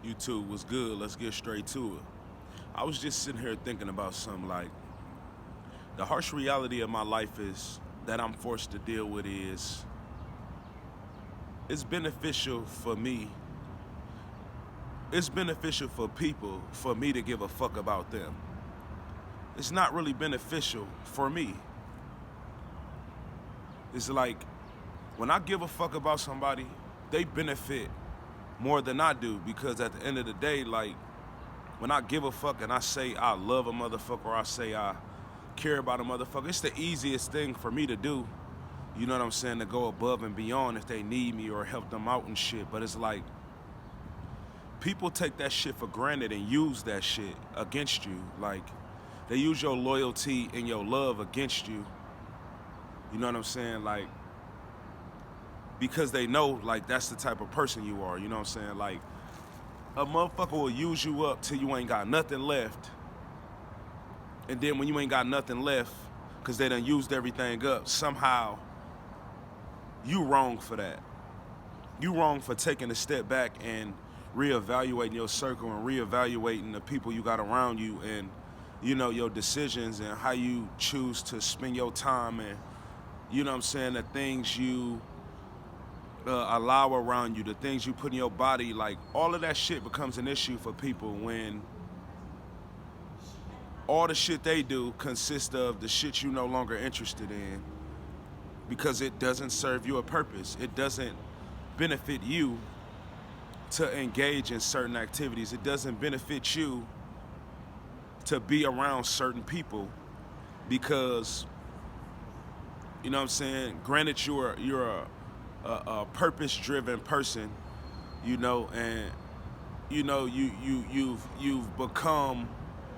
YouTube was good. Let's get straight to it. I was just sitting here thinking about something like the harsh reality of my life is that I'm forced to deal with is it's beneficial for me. It's beneficial for people for me to give a fuck about them. It's not really beneficial for me. It's like when I give a fuck about somebody, they benefit more than I do because at the end of the day, like when I give a fuck and I say I love a motherfucker or I say I care about a motherfucker, it's the easiest thing for me to do. You know what I'm saying? To go above and beyond if they need me or help them out and shit. But it's like people take that shit for granted and use that shit against you. Like they use your loyalty and your love against you. You know what I'm saying? Like because they know like that's the type of person you are. You know what I'm saying? Like a motherfucker will use you up till you ain't got nothing left. And then when you ain't got nothing left, because they done used everything up, somehow you wrong for that. You wrong for taking a step back and reevaluating your circle and reevaluating the people you got around you and, you know, your decisions and how you choose to spend your time and, you know what I'm saying, the things you allow around you, the things you put in your body, like all of that shit becomes an issue for people when all the shit they do consists of the shit you no longer interested in because it doesn't serve you a purpose. It doesn't benefit you to engage in certain activities. It doesn't benefit you to be around certain people because, you know what I'm saying, granted you're a purpose-driven person, you know, and you know you've become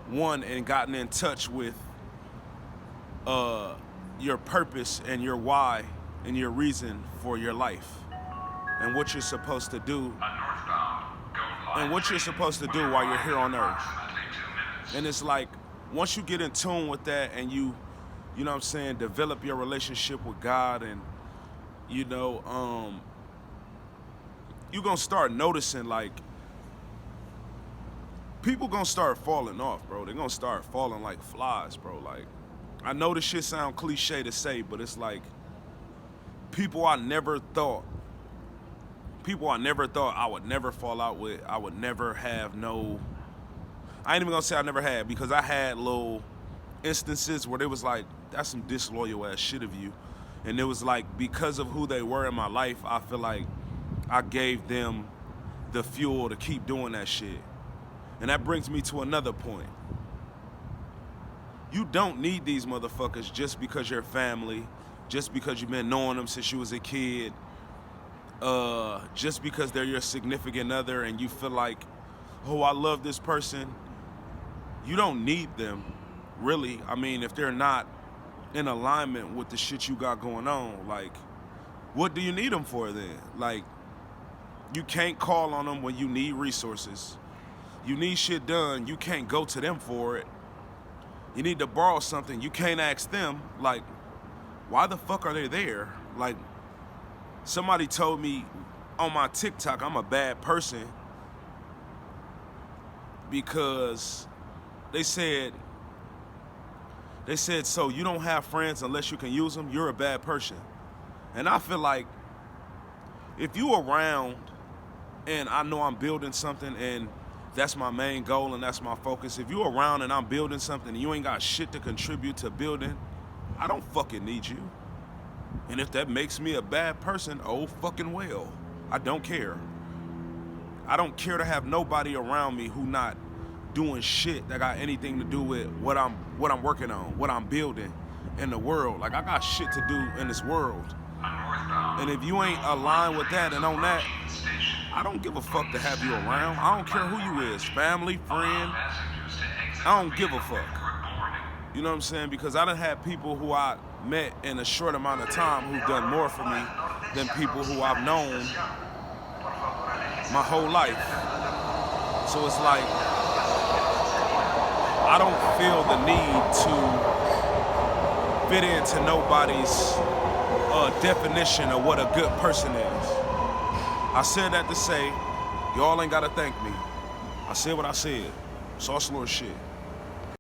one and gotten in touch with your purpose and your why and your reason for your life and what you're supposed to do and what you're supposed to do while you're here on earth. And it's like once you get in tune with that and you know what I'm saying, develop your relationship with God and you know, you're gonna start noticing like people gonna start falling off, bro. They're gonna start falling like flies, bro. Like, I know this shit sound cliche to say, but it's like people I never thought I would never fall out with, I would never have no, I ain't even gonna say I never had because I had little instances where they was like, that's some disloyal ass shit of you. And it was like, because of who they were in my life, I feel like I gave them the fuel to keep doing that shit. And that brings me to another point. You don't need these motherfuckers just because you're family, just because you've been knowing them since you was a kid, just because they're your significant other and you feel like, oh, I love this person. You don't need them, really. I mean, if they're not in alignment with the shit you got going on, like, what do you need them for then? Like, you can't call on them when you need resources. You need shit done, you can't go to them for it. You need to borrow something, you can't ask them. Like, why the fuck are they there? Like, somebody told me on my TikTok I'm a bad person because they said, so you don't have friends unless you can use them, you're a bad person. And I feel like if you around and I know I'm building something and that's my main goal and that's my focus, if you around and I'm building something and you ain't got shit to contribute to building, I don't fucking need you. And if that makes me a bad person, oh fucking well. I don't care. I don't care to have nobody around me who not doing shit that got anything to do with what I'm working on, what I'm building in the world. Like, I got shit to do in this world. And if you ain't aligned with that and on that, I don't give a fuck to have you around. I don't care who you is, family, friend. I don't give a fuck. You know what I'm saying? Because I done had people who I met in a short amount of time who've done more for me than people who I've known my whole life. So it's like, I don't feel the need to fit into nobody's definition of what a good person is. I said that to say, y'all ain't gotta thank me. I said what I said. Sauce Lord shit.